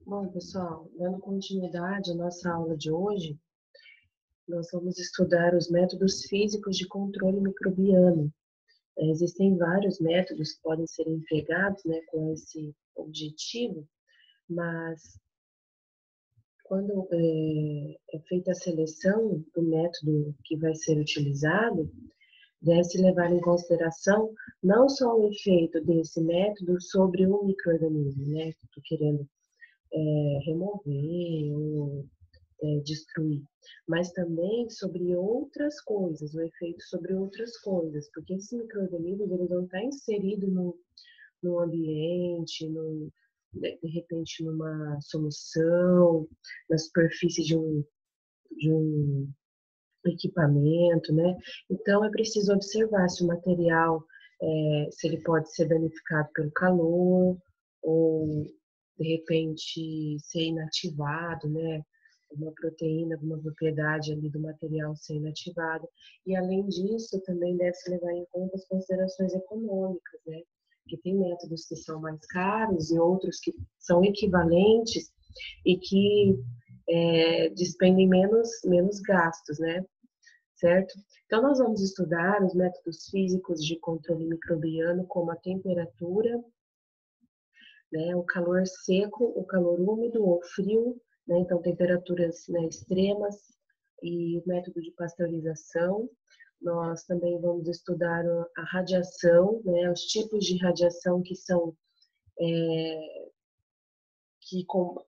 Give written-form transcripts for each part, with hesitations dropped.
Bom, pessoal, dando continuidade à nossa aula de hoje, nós vamos estudar os métodos físicos de controle microbiano. Existem vários métodos que podem ser empregados, né, com esse objetivo, mas quando é feita a seleção do método que vai ser utilizado, deve-se levar em consideração não só o efeito desse método sobre o micro-organismo, né, que estou querendo remover ou destruir, mas também sobre outras coisas, o efeito sobre outras coisas, porque esses micro-organismos eles vão estar inseridos no ambiente, de repente numa solução, na superfície de um equipamento, né? Então é preciso observar se o material, se ele pode ser danificado pelo calor ou de repente ser inativado, né? Uma proteína, alguma propriedade ali do material ser inativada. E além disso, também deve-se levar em conta as considerações econômicas, né? Que tem métodos que são mais caros e outros que são equivalentes e que despendem menos gastos, né? Certo? Então, nós vamos estudar os métodos físicos de controle microbiano, como a temperatura, né, o calor seco, o calor úmido ou frio, né, então temperaturas, né, extremas, e o método de pasteurização. Nós também vamos estudar a radiação, né, os tipos de radiação que são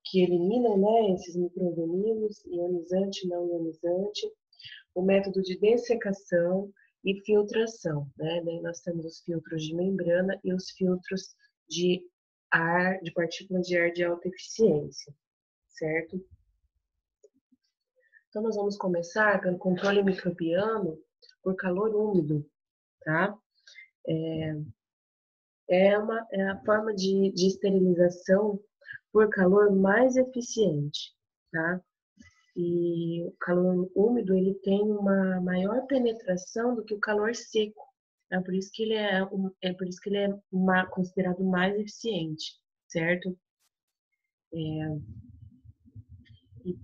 que eliminam, né, esses micro-organismos, ionizante, não ionizante, o método de dessecação e filtração, né? Daí nós temos os filtros de membrana e os filtros de ar, de partículas de ar de alta eficiência, certo? Então nós vamos começar pelo controle microbiano por calor úmido, tá? É a forma de esterilização por calor mais eficiente, tá? E o calor úmido ele tem uma maior penetração do que o calor seco. É por isso que ele é por isso que ele é considerado mais eficiente, certo? E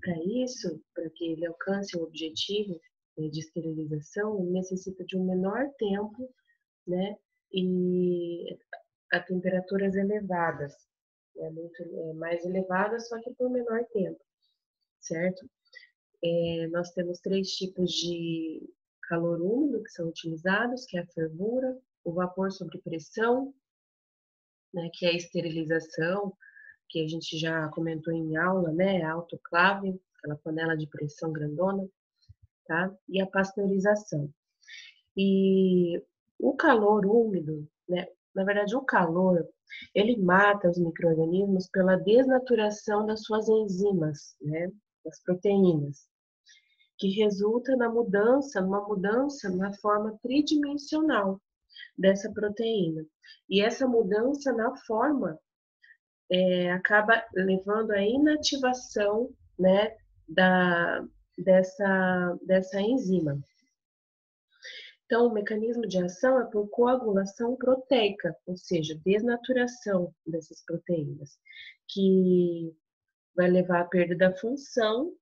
para isso, para que ele alcance o objetivo de esterilização, necessita de um menor tempo, né? E a temperaturas elevadas, mais elevadas, só que por menor tempo, certo? Nós temos três tipos de calor úmido que são utilizados, que é a fervura, o vapor sob pressão, né, que é a esterilização, que a gente já comentou em aula, né, a autoclave, aquela panela de pressão grandona, tá? E a pasteurização. E o calor úmido, né, na verdade o calor, ele mata os micro-organismos pela desnaturação das suas enzimas, né, das proteínas, que resulta numa mudança na forma tridimensional dessa proteína. E essa mudança na forma acaba levando à inativação, né, dessa enzima. Então, o mecanismo de ação é por coagulação proteica, ou seja, desnaturação dessas proteínas, que vai levar à perda da função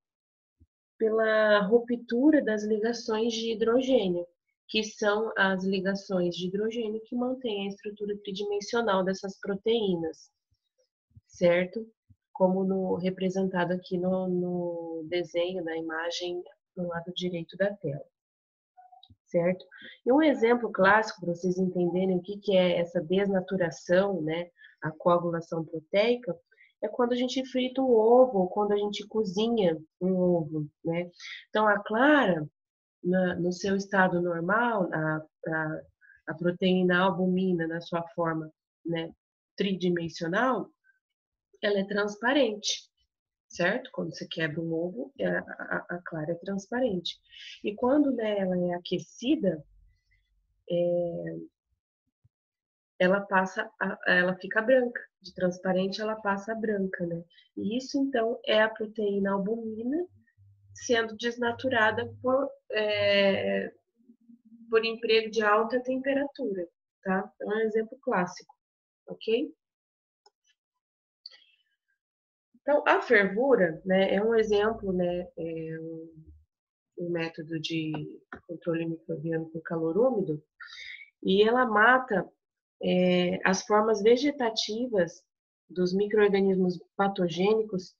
pela ruptura das ligações de hidrogênio, que são as ligações de hidrogênio que mantêm a estrutura tridimensional dessas proteínas, certo? Como representado aqui no desenho, na imagem do lado direito da tela, certo? E um exemplo clássico para vocês entenderem o que é essa desnaturação, né, a coagulação proteica, é quando a gente frita um ovo ou quando a gente cozinha um ovo, né? Então, a clara, no seu estado normal, a proteína albumina na sua forma, né, tridimensional, ela é transparente, certo? Quando você quebra um ovo, a clara é transparente. E quando, né, ela é aquecida, ela fica branca. De transparente, ela passa a branca, né? E isso, então, é a proteína albumina sendo desnaturada por emprego de alta temperatura, tá? Então, é um exemplo clássico, ok? Então, a fervura, né, é um exemplo, né, um método de controle microbiano com calor úmido, e ela mata as formas vegetativas dos micro-organismos patogênicos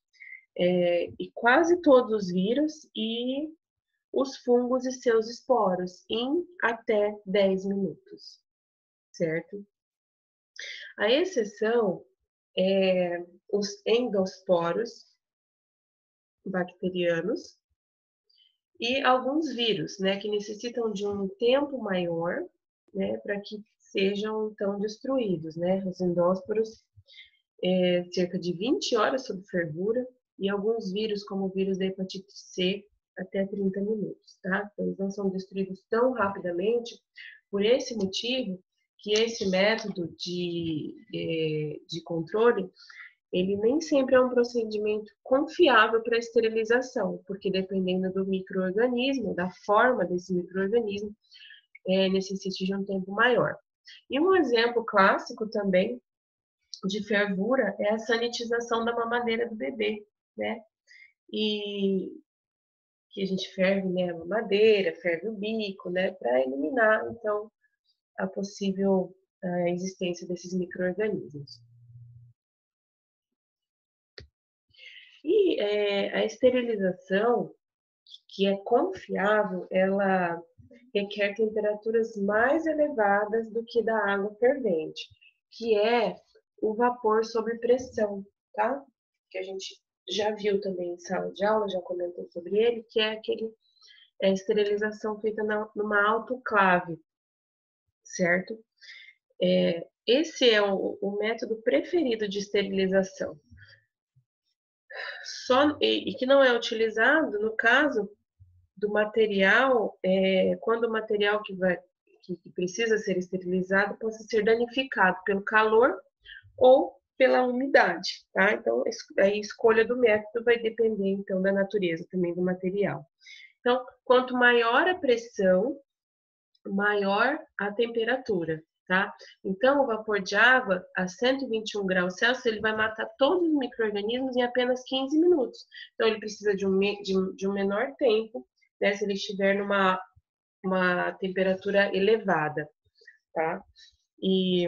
e quase todos os vírus e os fungos e seus esporos em até 10 minutos, certo? A exceção é os endosporos bacterianos e alguns vírus, né, que necessitam de um tempo maior, né, para que sejam então destruídos, né? Os endósporos, cerca de 20 horas sob fervura, e alguns vírus, como o vírus da hepatite C, até 30 minutos, tá? Então, eles não são destruídos tão rapidamente, por esse motivo que esse método de controle ele nem sempre é um procedimento confiável para esterilização, porque dependendo do microorganismo, da forma desse microorganismo, necessita de um tempo maior. E um exemplo clássico também de fervura é a sanitização da mamadeira do bebê, né? E que a gente ferve, né, a mamadeira, ferve o bico, né, para eliminar, então, a possível existência desses microorganismos. E a esterilização, que é confiável, ela requer temperaturas mais elevadas do que da água fervente, que é o vapor sob pressão, tá? Que a gente já viu também em sala de aula, já comentou sobre ele, que é a esterilização feita numa autoclave, certo? Esse é o método preferido de esterilização. E que não é utilizado no caso do material, quando o material que precisa ser esterilizado possa ser danificado pelo calor ou pela umidade, tá? Então, a escolha do método vai depender, então, da natureza também do material. Então, quanto maior a pressão, maior a temperatura, tá? Então, o vapor de água a 121 graus Celsius, ele vai matar todos os micro-organismos em apenas 15 minutos. Então, ele precisa de um menor tempo, né, se ele estiver numa uma temperatura elevada, tá? E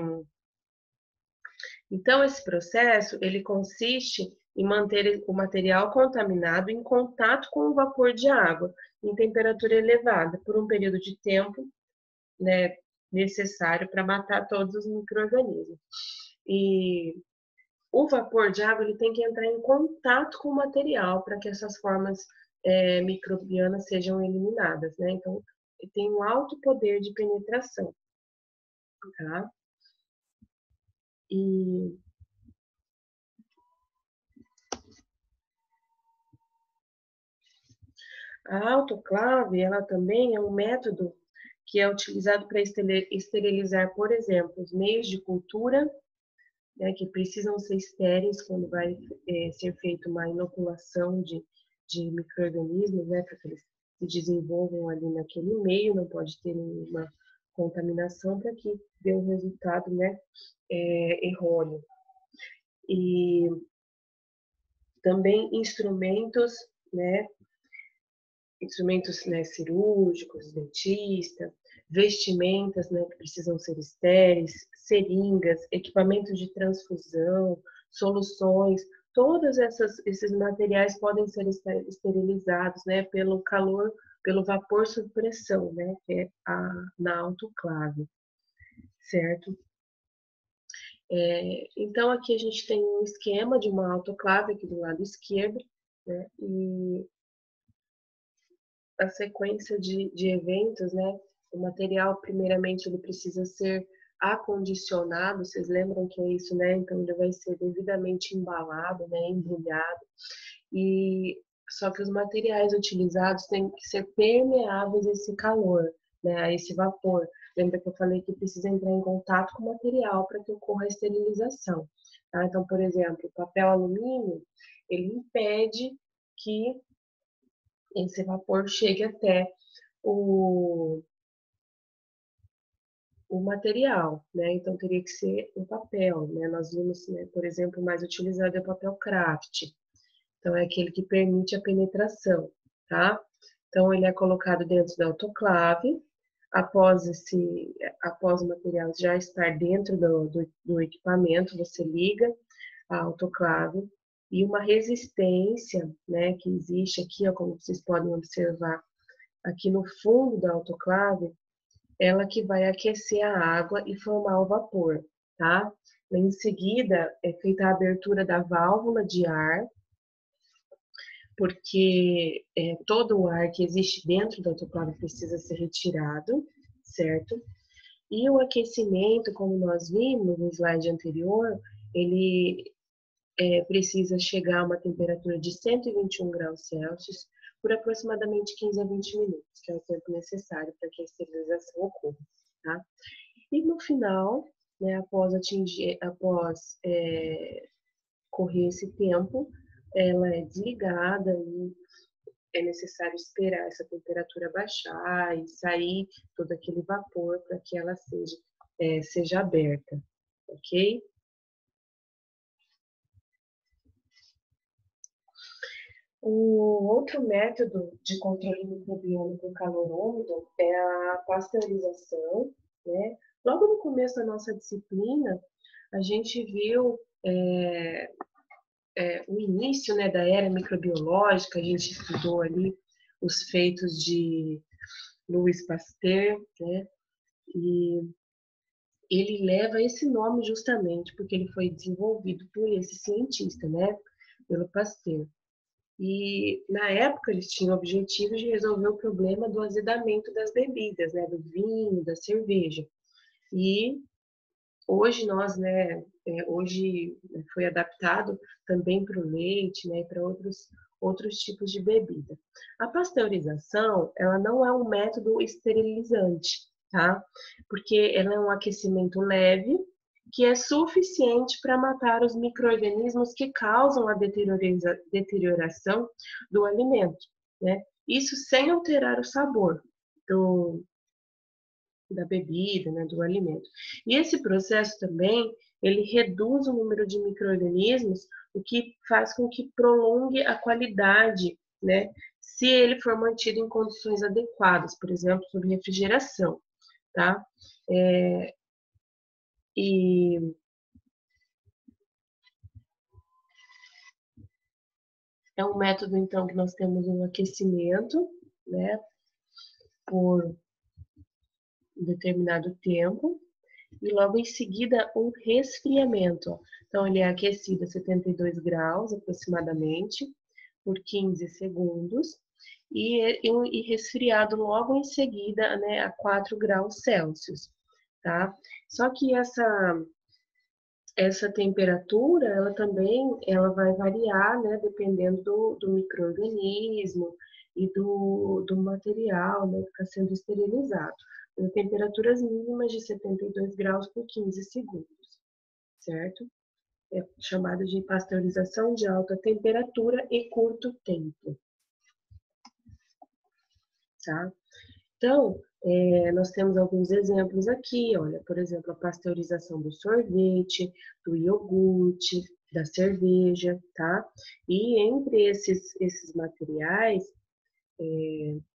então esse processo ele consiste em manter o material contaminado em contato com o vapor de água em temperatura elevada por um período de tempo, né, necessário para matar todos os micro-organismos. E o vapor de água ele tem que entrar em contato com o material para que essas formas microbianas sejam eliminadas, né? Então, ele tem um alto poder de penetração, tá? E a autoclave, ela também é um método que é utilizado para esterilizar, por exemplo, os meios de cultura, né, que precisam ser estéreis quando vai ser feita uma inoculação de micro-organismos, né, para que eles se desenvolvam ali naquele meio, não pode ter nenhuma contaminação para que dê um resultado, né, errôneo. E também instrumentos, né, cirúrgicos, dentista, vestimentas, né, que precisam ser estéreis, seringas, equipamentos de transfusão, soluções, todos esses materiais podem ser esterilizados, né, pelo calor, pelo vapor sob pressão, né, que é na autoclave, certo? Então aqui a gente tem um esquema de uma autoclave aqui do lado esquerdo, né, e a sequência de eventos, né? O material, primeiramente, ele precisa ser acondicionado, vocês lembram que é isso, né? Então, ele vai ser devidamente embalado, né? Embrulhado. E só que os materiais utilizados têm que ser permeáveis a esse calor, né? A esse vapor. Lembra que eu falei que precisa entrar em contato com o material para que ocorra a esterilização. Tá? Então, por exemplo, o papel alumínio, ele impede que esse vapor chegue até o, o material, né? Então teria que ser um papel, né? Nós vimos, né, por exemplo, o mais utilizado é o papel craft. Então, é aquele que permite a penetração, tá? Então, ele é colocado dentro da autoclave. Após o material já estar dentro do equipamento, você liga a autoclave e uma resistência, né, que existe aqui, ó, como vocês podem observar, aqui no fundo da autoclave, ela que vai aquecer a água e formar o vapor, tá? Em seguida, é feita a abertura da válvula de ar, porque todo o ar que existe dentro da autoclave precisa ser retirado, certo? E o aquecimento, como nós vimos no slide anterior, ele precisa chegar a uma temperatura de 121 graus Celsius por aproximadamente 15 a 20 minutos, que é o tempo necessário para que a esterilização ocorra, tá? E no final, né, após correr esse tempo, ela é desligada e é necessário esperar essa temperatura baixar e sair todo aquele vapor para que ela seja aberta, ok? O outro método de controle microbiano com calor úmido é a pasteurização, né? Logo no começo da nossa disciplina, a gente viu o início, né, da era microbiológica, a gente estudou ali os feitos de Louis Pasteur, né? E ele leva esse nome justamente porque ele foi desenvolvido por esse cientista, né? Pelo Pasteur. E na época eles tinham o objetivo de resolver o problema do azedamento das bebidas, né? Do vinho, da cerveja. E hoje nós, né? Hoje foi adaptado também para o leite, né? E para outros tipos de bebida. A pasteurização, ela não é um método esterilizante, tá? Porque ela é um aquecimento leve que é suficiente para matar os micro-organismos que causam a deterioração do alimento, né? Isso sem alterar o sabor da bebida, né, do alimento. E esse processo também, ele reduz o número de micro-organismos, o que faz com que prolongue a qualidade, né, se ele for mantido em condições adequadas, por exemplo, sob refrigeração, tá? E é um método, então, que nós temos um aquecimento, né, por um determinado tempo, e logo em seguida um resfriamento. Então, ele é aquecido a 72 graus aproximadamente, por 15 segundos, e resfriado logo em seguida, né, a 4 graus Celsius, tá? Só que essa temperatura, ela vai variar, né, dependendo do micro-organismo e do material, né, que está sendo esterilizado. Temperaturas mínimas de 72 graus por 15 segundos, certo? É chamada de pasteurização de alta temperatura e curto tempo, tá? Então, nós temos alguns exemplos aqui, olha, por exemplo, a pasteurização do sorvete, do iogurte, da cerveja, tá? E entre esses materiais,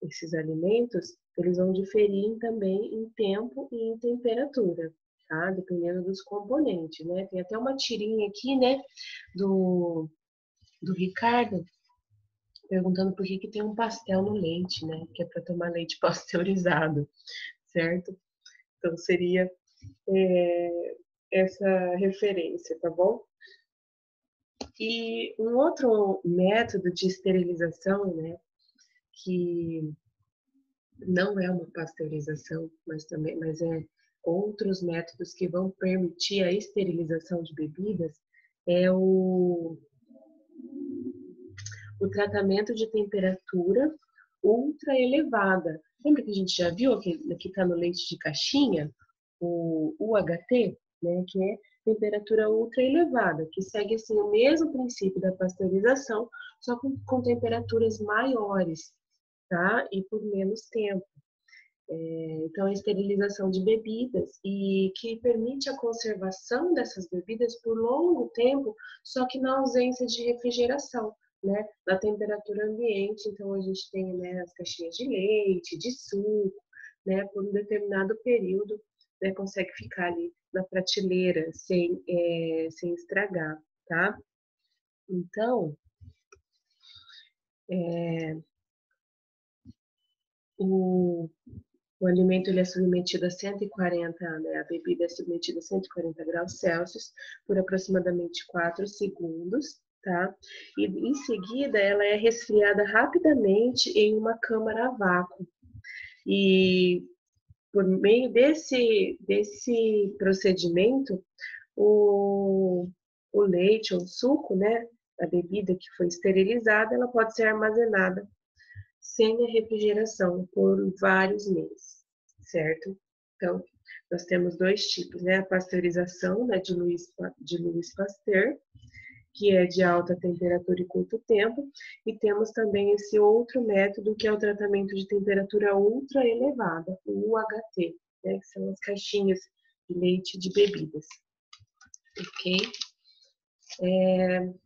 esses alimentos, eles vão diferir também em tempo e em temperatura, tá? Dependendo dos componentes, né? Tem até uma tirinha aqui, né, do Ricardo, perguntando por que tem um pastel no leite, né? Que é para tomar leite pasteurizado, certo? Então seria essa referência, tá bom? E um outro método de esterilização, né, que não é uma pasteurização, mas é outros métodos que vão permitir a esterilização de bebidas, é o tratamento de temperatura ultra elevada. Lembra que a gente já viu que está no leite de caixinha, o UHT, né, que é temperatura ultra elevada, que segue assim o mesmo princípio da pasteurização, só com temperaturas maiores, tá? E por menos tempo. Então, a esterilização de bebidas e que permite a conservação dessas bebidas por longo tempo, só que na ausência de refrigeração, né, na temperatura ambiente. Então, a gente tem, né, as caixinhas de leite, de suco, né, por um determinado período, né, consegue ficar ali na prateleira sem estragar, tá? Então, é, o, o alimento ele é submetido a 140, né, a bebida é submetida a 140 graus Celsius por aproximadamente 4 segundos, tá? E em seguida ela é resfriada rapidamente em uma câmara a vácuo. E por meio desse procedimento, o, o leite ou o suco, né, a bebida que foi esterilizada, ela pode ser armazenada sem a refrigeração por vários meses, certo? Então, nós temos dois tipos, né? A pasteurização, né, de Louis Pasteur, que é de alta temperatura e curto tempo, e temos também esse outro método, que é o tratamento de temperatura ultra elevada, o UHT, né, que são as caixinhas de leite de bebidas, ok?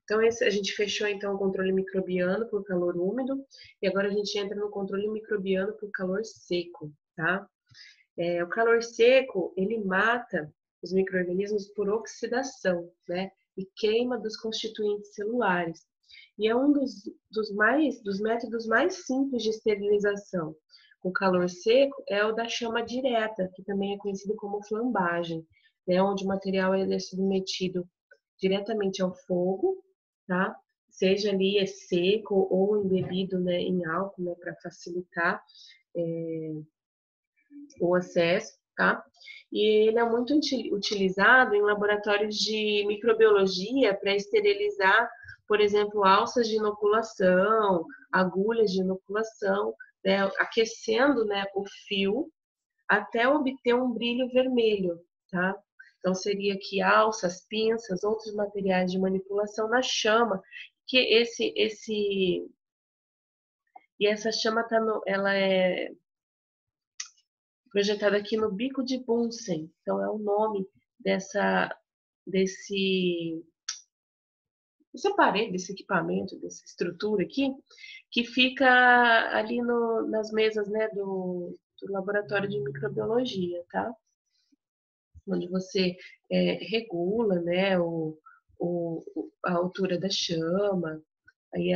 Então, a gente fechou então o controle microbiano por calor úmido, e agora a gente entra no controle microbiano por calor seco, tá? O calor seco, ele mata os micro-organismos por oxidação, né? E queima dos constituintes celulares. E é um dos métodos mais simples de esterilização. O calor seco é o da chama direta, que também é conhecido como flambagem, né? Onde o material ele é submetido diretamente ao fogo, tá? Seja ali seco ou embebido, né, em álcool, né, para facilitar o acesso, tá? E ele é muito utilizado em laboratórios de microbiologia para esterilizar, por exemplo, alças de inoculação, agulhas de inoculação, né, aquecendo, né, o fio até obter um brilho vermelho, tá? Então seria que alças, pinças, outros materiais de manipulação na chama, que e essa chama ela é projetada aqui no bico de Bunsen. Então é o nome desse desse aparelho, desse equipamento, dessa estrutura aqui, que fica ali nas mesas, né, do laboratório de microbiologia, tá? Onde você regula, né, a altura da chama, aí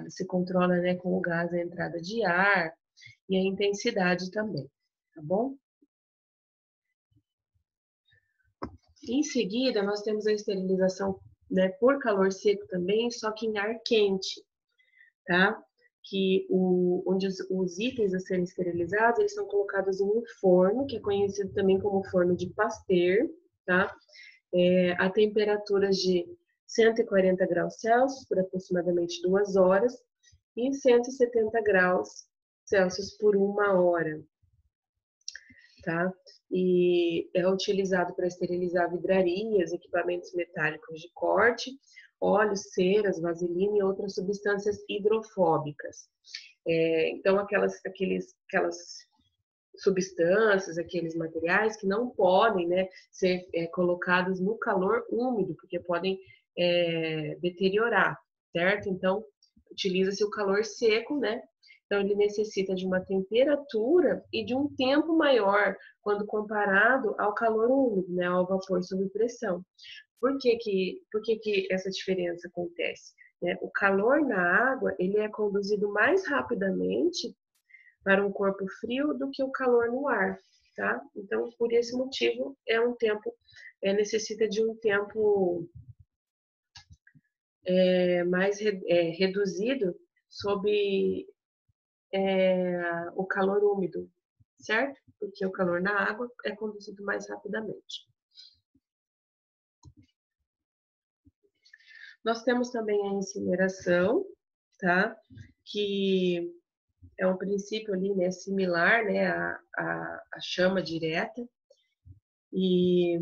você controla, né, com o gás a entrada de ar e a intensidade também, tá bom? Em seguida, nós temos a esterilização, né, por calor seco também, só que em ar quente, tá? Onde os itens a serem esterilizados, eles são colocados em um forno, que é conhecido também como forno de Pasteur, tá? A temperaturas de 140 graus Celsius por aproximadamente 2 horas e 170 graus Celsius por 1 hora, tá? E é utilizado para esterilizar vidrarias, equipamentos metálicos de corte, óleos, ceras, vaselina e outras substâncias hidrofóbicas. Então, aquelas substâncias, aqueles materiais que não podem, né, ser colocados no calor úmido, porque podem deteriorar, certo? Então, utiliza-se o calor seco, né? Então, ele necessita de uma temperatura e de um tempo maior quando comparado ao calor úmido, né, ao vapor sob pressão. Por que que essa diferença acontece? O calor na água, ele é conduzido mais rapidamente para um corpo frio do que o calor no ar, tá? Então, por esse motivo, necessita de um tempo mais reduzido sob o calor úmido, certo? Porque o calor na água é conduzido mais rapidamente. Nós temos também a incineração, tá? Que é um princípio ali, né, similar, né, à chama direta, e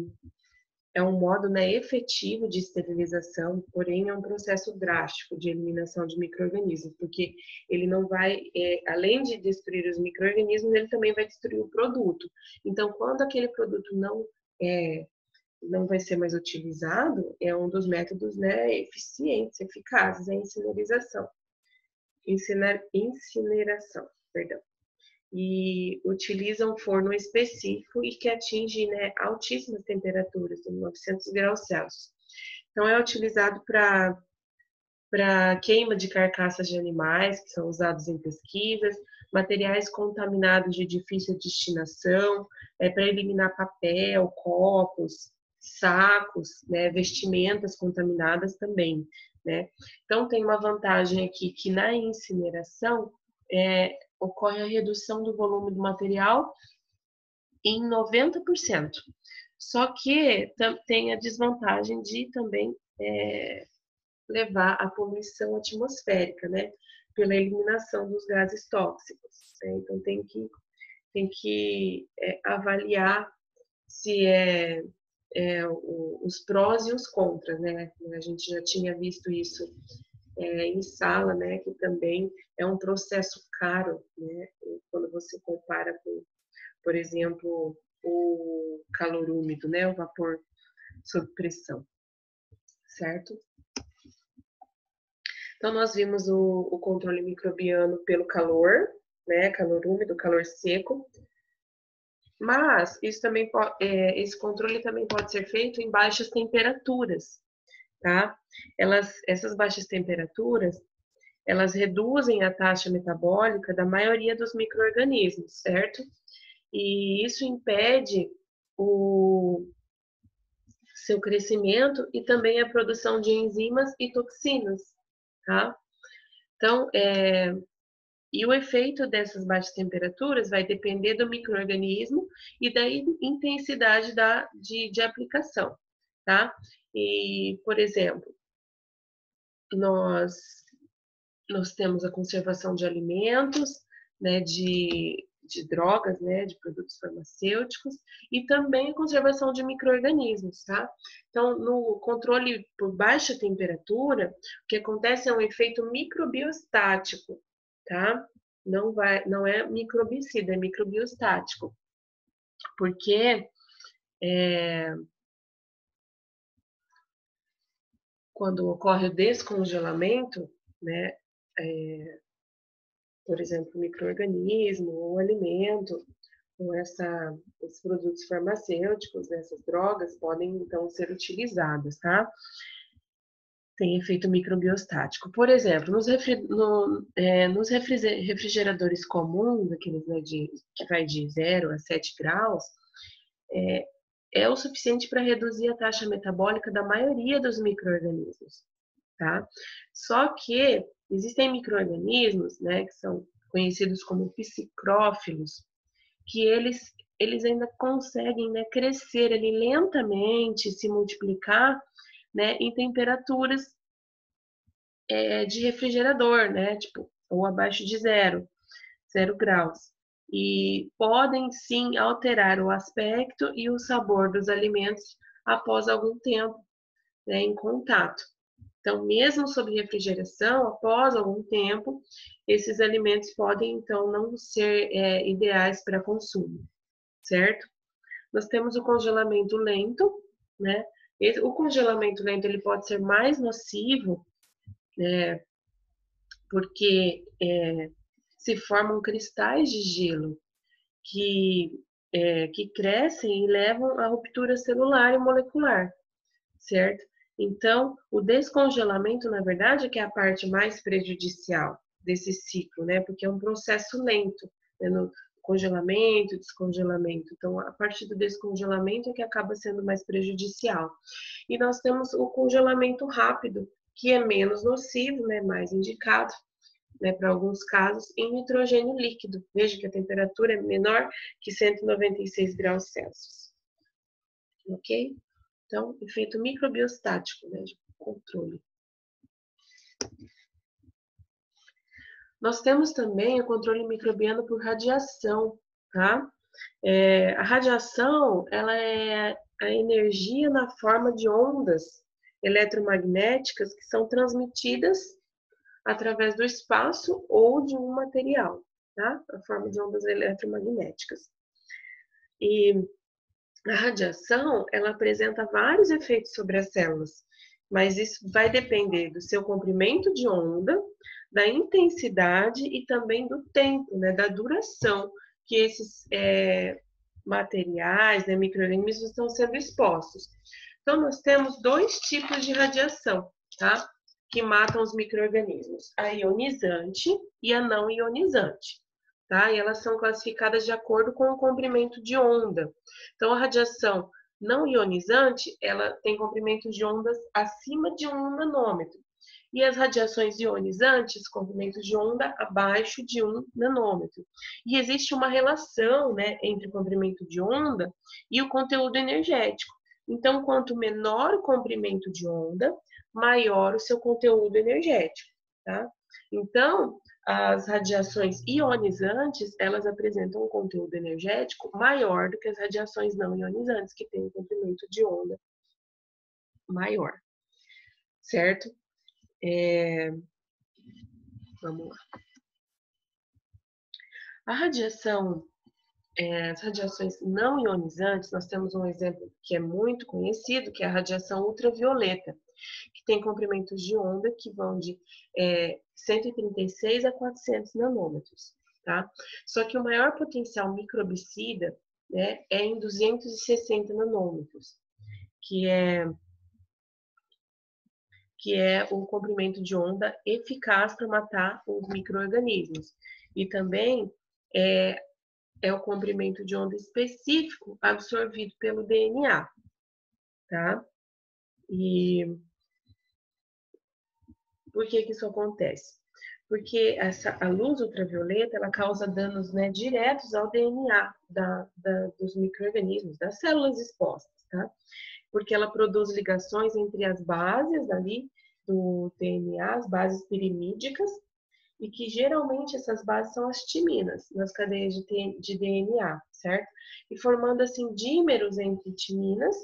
é um modo, né, efetivo de esterilização, porém é um processo drástico de eliminação de micro-organismos, porque ele não vai, além de destruir os micro-organismos, ele também vai destruir o produto. Então, quando aquele produto não é não vai ser mais utilizado, é um dos métodos, né, eficientes, eficazes, a incineração. Incineração, perdão. E utiliza um forno específico e que atinge, né, altíssimas temperaturas, de 900 graus Celsius. Então, é utilizado para queima de carcaças de animais, que são usados em pesquisas, materiais contaminados de difícil destinação, para eliminar papel, copos, sacos, né, vestimentas contaminadas também, né? Então, tem uma vantagem aqui que na incineração ocorre a redução do volume do material em 90%. Só que tem a desvantagem de também levar à poluição atmosférica, né? Pela eliminação dos gases tóxicos. Né? Então, tem que avaliar se os prós e os contras, né? A gente já tinha visto isso em sala, né? Que também é um processo caro, né? Quando você compara com, por exemplo, o calor úmido, né? O vapor sob pressão, certo? Então, nós vimos o controle microbiano pelo calor, né? Calor úmido, calor seco. Mas isso também esse controle também pode ser feito em baixas temperaturas, tá? Essas baixas temperaturas, elas reduzem a taxa metabólica da maioria dos micro-organismos, certo? E isso impede o seu crescimento e também a produção de enzimas e toxinas, tá? Então, e o efeito dessas baixas temperaturas vai depender do micro-organismo e da intensidade de aplicação, tá? E, por exemplo, nós temos a conservação de alimentos, né, de drogas, né, de produtos farmacêuticos e também a conservação de micro-organismos, tá? Então, no controle por baixa temperatura, o que acontece é um efeito microbiostático, tá? Não é microbicida, é microbiostático, porque quando ocorre o descongelamento, né, por exemplo, micro-organismo ou alimento, com esses produtos farmacêuticos, essas drogas, podem então ser utilizadas, tá? Tem efeito microbiostático. Por exemplo, nos refrigeradores comuns, aqueles, né, que vai de 0 a 7 graus, é o suficiente para reduzir a taxa metabólica da maioria dos micro-organismos, tá? Só que existem micro-organismos, né, que são conhecidos como psicrófilos, que eles ainda conseguem, né, crescer ali lentamente, se multiplicar, né, em temperaturas de refrigerador, né, tipo, ou abaixo de 0 graus. E podem sim alterar o aspecto e o sabor dos alimentos após algum tempo, né, em contato. Então, mesmo sob refrigeração, após algum tempo, esses alimentos podem então não ser ideais para consumo, certo? Nós temos o congelamento lento, né? O congelamento lento ele pode ser mais nocivo, né? Porque se formam cristais de gelo que crescem e levam à ruptura celular e molecular, certo? Então, o descongelamento, na verdade, é que é a parte mais prejudicial desse ciclo, né? Porque é um processo lento, né? No congelamento, descongelamento. Então, a partir do descongelamento é que acaba sendo mais prejudicial. E nós temos o congelamento rápido, que é menos nocivo, né? Mais indicado, né, para alguns casos, em nitrogênio líquido. Veja que a temperatura é menor que 196 graus Celsius. Ok? Então, efeito microbiostático, né, de controle. Nós temos também o controle microbiano por radiação, tá? A radiação, ela é a energia na forma de ondas eletromagnéticas que são transmitidas através do espaço ou de um material, tá? A forma de ondas eletromagnéticas. E A radiação, ela apresenta vários efeitos sobre as células, mas isso vai depender do seu comprimento de onda, da intensidade e também do tempo, né, da duração que esses materiais, né, micro-organismos estão sendo expostos. Então, nós temos dois tipos de radiação, tá? Que matam os micro-organismos, a ionizante e a não ionizante, tá? E elas são classificadas de acordo com o comprimento de onda. Então, a radiação não ionizante, ela tem comprimento de ondas acima de 1 nanômetro. E as radiações ionizantes, comprimento de onda abaixo de 1 nanômetro. E existe uma relação, né, entre o comprimento de onda e o conteúdo energético. Então, quanto menor o comprimento de onda, maior o seu conteúdo energético, tá? Então, as radiações ionizantes, elas apresentam um conteúdo energético maior do que as radiações não ionizantes, que têm um comprimento de onda maior, certo? Vamos lá. A radiação, as radiações não ionizantes, nós temos um exemplo que é muito conhecido, que é a radiação ultravioleta, que tem comprimentos de onda que vão de 136 a 400 nanômetros, tá? Só que o maior potencial microbicida, né, é em 260 nanômetros, que é o comprimento de onda eficaz para matar os micro-organismos. E também é o comprimento de onda específico absorvido pelo DNA, tá? E por que isso acontece? Porque a luz ultravioleta, ela causa danos, né, diretos ao DNA dos micro-organismos, das células expostas, tá? Porque ela produz ligações entre as bases ali do DNA, as bases pirimídicas, e que geralmente essas bases são as timinas, nas cadeias de DNA, certo? E formando assim dímeros entre timinas,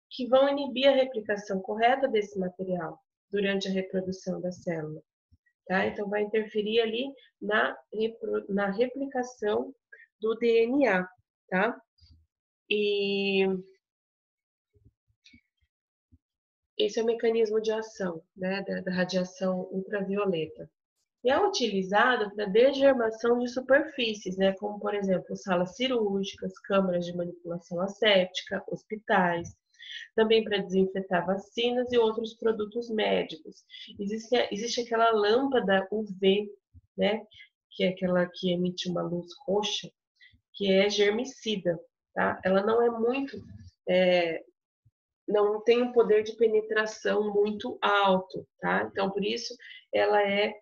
que vão inibir a replicação correta desse material durante a reprodução da célula, tá? Então, vai interferir ali na replicação do DNA, tá? E esse é o mecanismo de ação, né, da radiação ultravioleta. E é utilizado para degermação de superfícies, né, como, por exemplo, salas cirúrgicas, câmaras de manipulação asséptica, hospitais, também para desinfetar vacinas e outros produtos médicos. Existe aquela lâmpada UV, né, que é aquela que emite uma luz roxa, que é germicida, tá? Ela não é muito, não tem um poder de penetração muito alto, tá? Então, por isso, ela é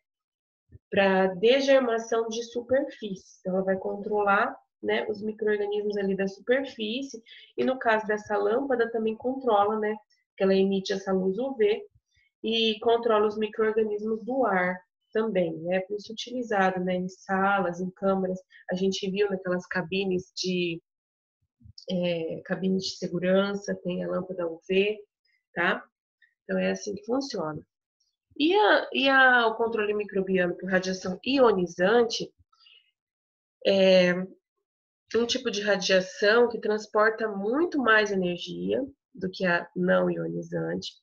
para degermação de superfície. Então, ela vai controlar, né, os micro-organismos ali da superfície, e no caso dessa lâmpada também controla, né, que ela emite essa luz UV e controla os micro-organismos do ar também, né, por isso utilizado, né, em salas, em câmaras, a gente viu naquelas cabines de segurança, tem a lâmpada UV, tá? Então é assim que funciona. O controle microbiano por radiação ionizante é um tipo de radiação que transporta muito mais energia do que a não ionizante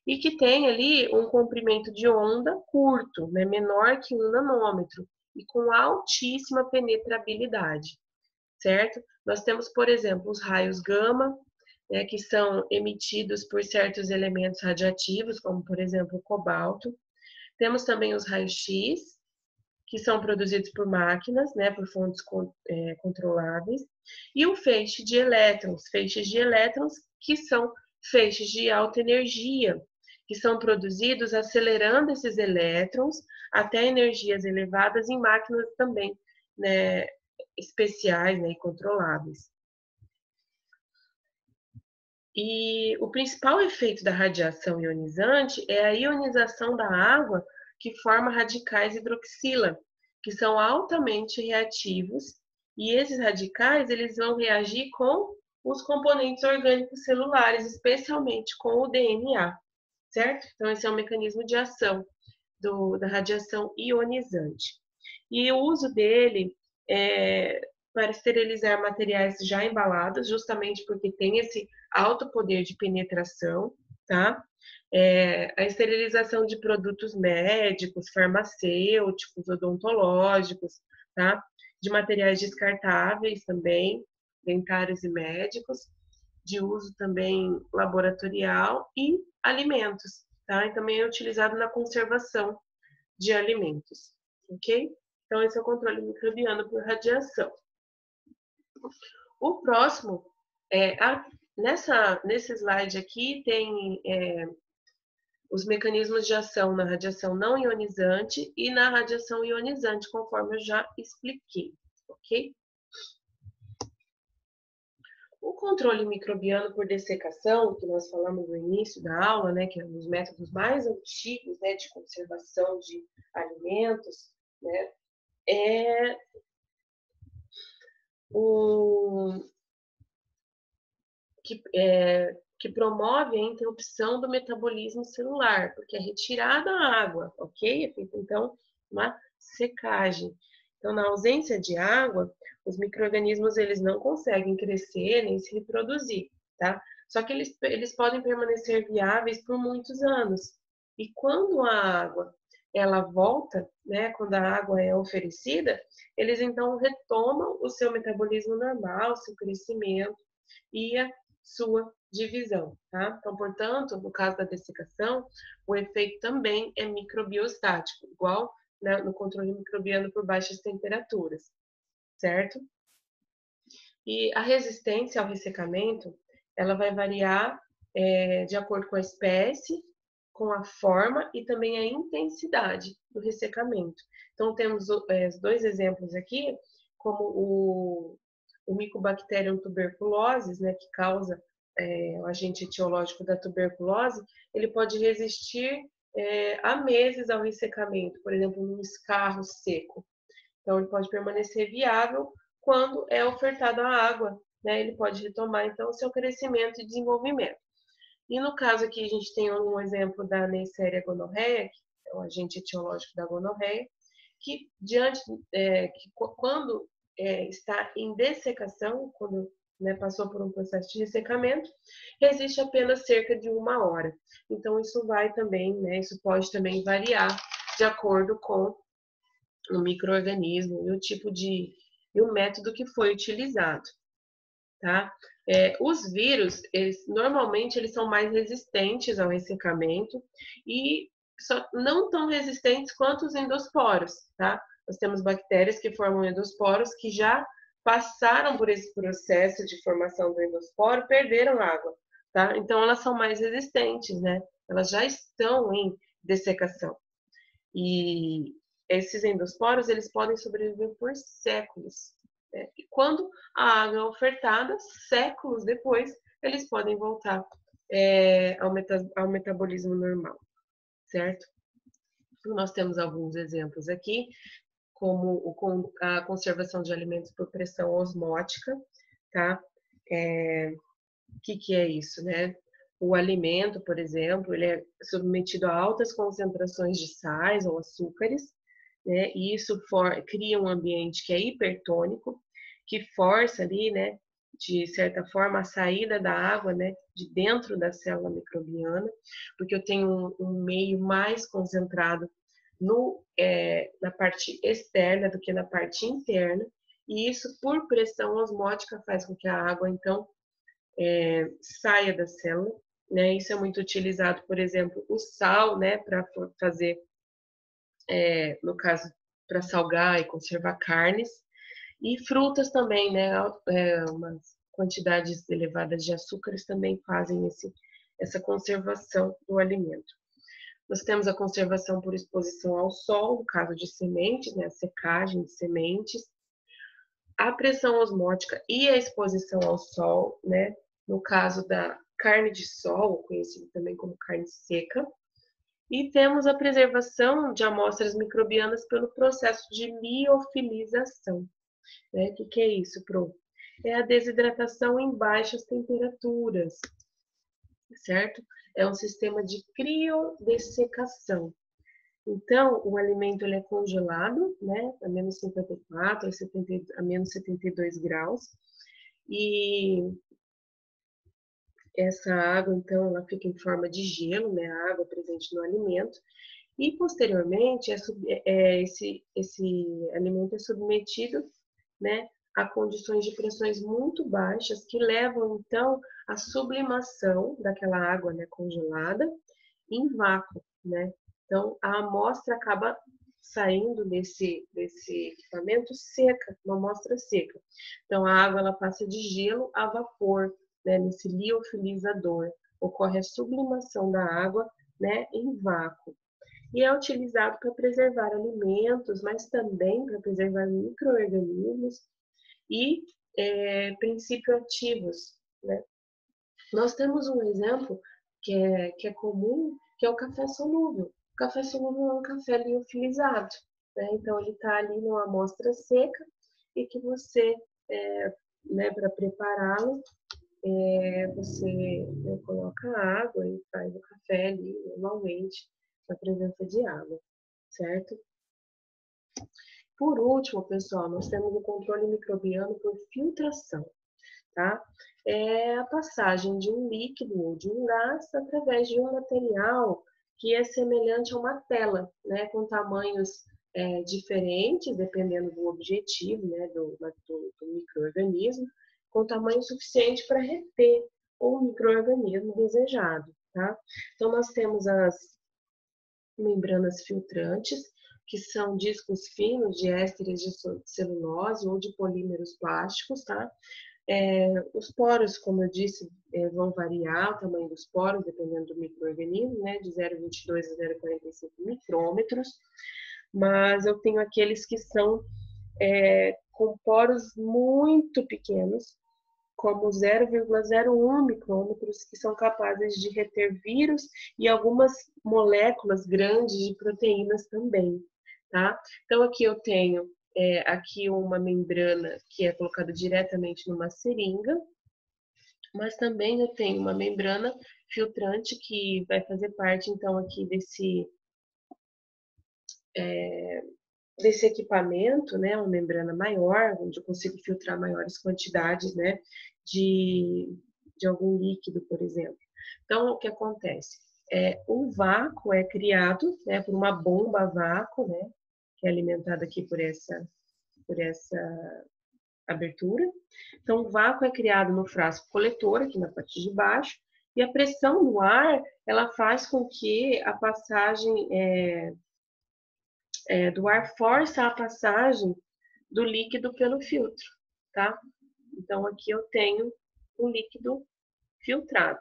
e que tem ali um comprimento de onda curto, né, menor que 1 nanômetro e com altíssima penetrabilidade, certo? Nós temos, por exemplo, os raios gama, né, que são emitidos por certos elementos radioativos, como, por exemplo, o cobalto. Temos também os raios X, que são produzidos por máquinas, né, por fontes controláveis, e o feixes de elétrons que são feixes de alta energia, que são produzidos acelerando esses elétrons até energias elevadas em máquinas também, né, especiais, né, e controláveis. E o principal efeito da radiação ionizante é a ionização da água que forma radicais hidroxila, que são altamente reativos, e esses radicais eles vão reagir com os componentes orgânicos celulares, especialmente com o DNA, certo? Então esse é o mecanismo de ação da radiação ionizante. E o uso dele para esterilizar materiais já embalados, justamente porque tem esse alto poder de penetração, tá? A esterilização de produtos médicos, farmacêuticos, odontológicos, tá? De materiais descartáveis também, dentários e médicos, de uso também laboratorial e alimentos, tá? E também é utilizado na conservação de alimentos, ok? Então, esse é o controle microbiano por radiação. O próximo, nesse slide aqui tem os mecanismos de ação na radiação não ionizante e na radiação ionizante, conforme eu já expliquei, ok? O controle microbiano por dessecação, que nós falamos no início da aula, né, que é um dos métodos mais antigos, né, de conservação de alimentos, né, é um que promove a interrupção do metabolismo celular, porque é retirada a água, ok? É feita, então, uma secagem. Então, na ausência de água, os micro-organismos eles não conseguem crescer nem se reproduzir, tá? Só que eles podem permanecer viáveis por muitos anos. E quando a água ela volta, né, quando a água é oferecida, eles então retomam o seu metabolismo normal, seu crescimento e a sua divisão, tá? Então, portanto, no caso da dessecação, o efeito também é microbiostático, igual, né, no controle microbiano por baixas temperaturas, certo? E a resistência ao ressecamento, ela vai variar de acordo com a espécie, com a forma e também a intensidade do ressecamento. Então, temos dois exemplos aqui, como o Mycobacterium tuberculosis, né, que causa o agente etiológico da tuberculose, ele pode resistir há meses ao ressecamento, por exemplo, num escarro seco. Então, ele pode permanecer viável quando é ofertada a água, né? Ele pode retomar, então, o seu crescimento e desenvolvimento. E no caso aqui, a gente tem um exemplo da Neisseria gonorreia, que é o agente etiológico da gonorreia, que quando está em dessecação, quando passou por um processo de ressecamento, resiste apenas cerca de 1 hora. Então, isso vai também, isso pode também variar de acordo com o micro-organismo e o tipo e o método que foi utilizado, tá? Os vírus, normalmente eles são mais resistentes ao ressecamento e não tão resistentes quanto os endosporos, tá? Nós temos bactérias que formam endosporos que já passaram por esse processo de formação do endosporo, perderam água, tá? Então elas são mais resistentes, né? Elas já estão em dessecação. E esses endosporos, eles podem sobreviver por séculos. Né? E quando a água é ofertada, séculos depois, eles podem voltar ao metabolismo normal, certo? Nós temos alguns exemplos aqui, como a conservação de alimentos por pressão osmótica, tá? O que é isso, né? O alimento, por exemplo, ele é submetido a altas concentrações de sais ou açúcares, né? E isso cria um ambiente que é hipertônico, que força ali, né, de certa forma, a saída da água, né, de dentro da célula microbiana, porque eu tenho um meio mais concentrado na parte externa do que na parte interna, e isso, por pressão osmótica, faz com que a água, então, saia da célula, né? Isso é muito utilizado, por exemplo, o sal, né, para fazer, no caso, para salgar e conservar carnes, e frutas também, né? Umas quantidades elevadas de açúcares também fazem essa conservação do alimento. Nós temos a conservação por exposição ao sol, no caso de sementes, né, a secagem de sementes, a pressão osmótica e a exposição ao sol, né, no caso da carne de sol, conhecida também como carne seca, e temos a preservação de amostras microbianas pelo processo de liofilização. Né? O que é isso, Pro? É a desidratação em baixas temperaturas, certo? É um sistema de criodessecação. Então, o alimento ele é congelado, né, a menos 54, a menos 72 graus, e essa água, então, ela fica em forma de gelo, né, a água presente no alimento, e posteriormente esse alimento é submetido, né, a condições de pressões muito baixas que levam, então, à sublimação daquela água, né, congelada em vácuo, né? Então, a amostra acaba saindo desse equipamento seca, uma amostra seca. Então, a água ela passa de gelo a vapor, né, nesse liofilizador. Ocorre a sublimação da água, né, em vácuo. E é utilizado para preservar alimentos, mas também para preservar micro-organismos e princípios ativos, né? Nós temos um exemplo que é comum, que é o café solúvel. O café solúvel é um café liofilizado, né? Então ele está ali numa amostra seca e que você, né, para prepará-lo, você, né, coloca água e faz o café ali normalmente na presença de água, certo? Por último, pessoal, nós temos o controle microbiano por filtração, tá? É a passagem de um líquido ou de um gás através de um material que é semelhante a uma tela, né? Com tamanhos diferentes, dependendo do objetivo, né? Do micro-organismo, com tamanho suficiente para reter o micro-organismo desejado, tá? Então, nós temos as membranas filtrantes, que são discos finos de ésteres de celulose ou de polímeros plásticos, tá? Os poros, como eu disse, vão variar o tamanho dos poros, dependendo do micro-organismo, né? De 0,22 a 0,45 micrômetros, mas eu tenho aqueles que são com poros muito pequenos, como 0,01 micrômetros, que são capazes de reter vírus e algumas moléculas grandes de proteínas também, tá? Então, aqui eu tenho aqui uma membrana que é colocada diretamente numa seringa, mas também eu tenho uma membrana filtrante que vai fazer parte, então, aqui desse equipamento, né, uma membrana maior, onde eu consigo filtrar maiores quantidades, né, de, de algum líquido, por exemplo. Então, o que acontece? O vácuo é criado, né, por uma bomba a vácuo, né, que é alimentada aqui por essa abertura. Então, o vácuo é criado no frasco coletor, aqui na parte de baixo, e a pressão do ar, ela faz com que a passagem do ar força a passagem do líquido pelo filtro, tá? Então, aqui eu tenho o líquido filtrado.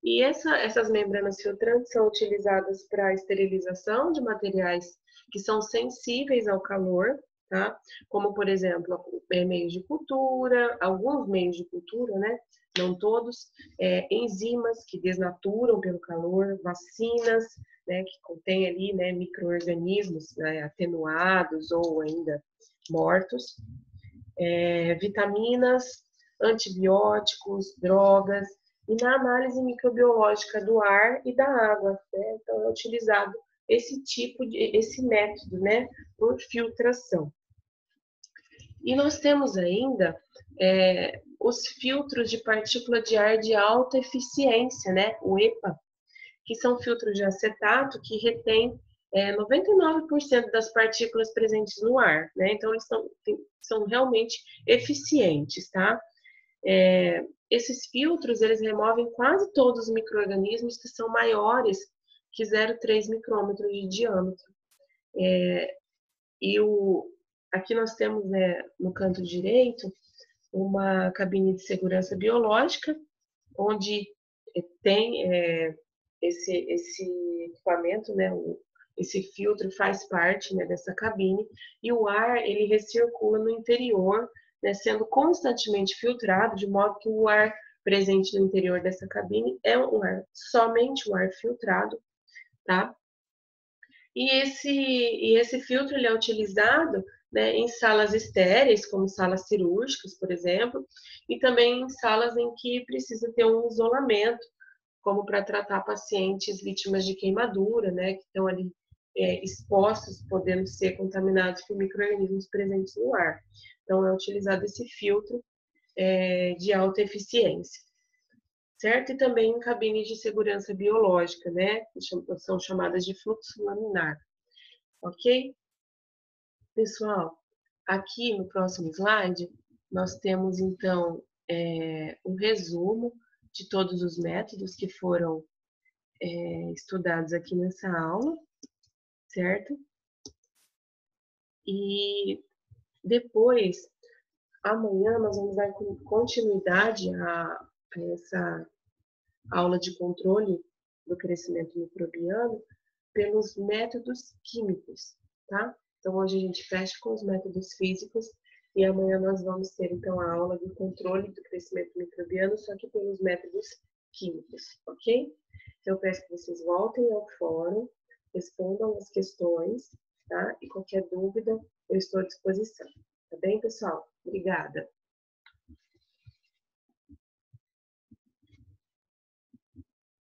E essas membranas filtrantes são utilizadas para esterilização de materiais que são sensíveis ao calor, tá? Como, por exemplo, meios de cultura, alguns meios de cultura, né? Não todos, enzimas que desnaturam pelo calor, vacinas, né? Que contêm ali, né, micro-organismos, né, atenuados ou ainda mortos, vitaminas, antibióticos, drogas, e na análise microbiológica do ar e da água, né? Então é utilizado esse método, né, por filtração. E nós temos ainda os filtros de partícula de ar de alta eficiência, né, o EPA, que são filtros de acetato que retêm 99% das partículas presentes no ar, né? Então eles são realmente eficientes, tá? Esses filtros, eles removem quase todos os micro-organismos que são maiores que 0,3 micrômetros de diâmetro. E aqui nós temos, né, no canto direito, uma cabine de segurança biológica, onde tem esse equipamento, né, esse filtro faz parte, né, dessa cabine, e o ar ele recircula no interior, né, sendo constantemente filtrado, de modo que o ar presente no interior dessa cabine é somente o ar filtrado, tá? E esse filtro ele é utilizado, né, em salas estéreis, como salas cirúrgicas, por exemplo, e também em salas em que precisa ter um isolamento, como para tratar pacientes vítimas de queimadura, né, que estão ali expostos, podendo ser contaminados por micro-organismos presentes no ar. Então, é utilizado esse filtro de alta eficiência, certo? E também em cabines de segurança biológica, né? Que são chamadas de fluxo laminar, ok? Pessoal, aqui no próximo slide, nós temos, então, um resumo de todos os métodos que foram estudados aqui nessa aula, certo? E depois, amanhã, nós vamos dar continuidade a essa aula de controle do crescimento microbiano pelos métodos químicos, tá? Então, hoje a gente fecha com os métodos físicos e amanhã nós vamos ter, então, a aula do controle do crescimento microbiano, só que pelos métodos químicos, ok? Então, eu peço que vocês voltem ao fórum, respondam as questões, tá? E qualquer dúvida, eu estou à disposição. Tá bem, pessoal? Obrigada.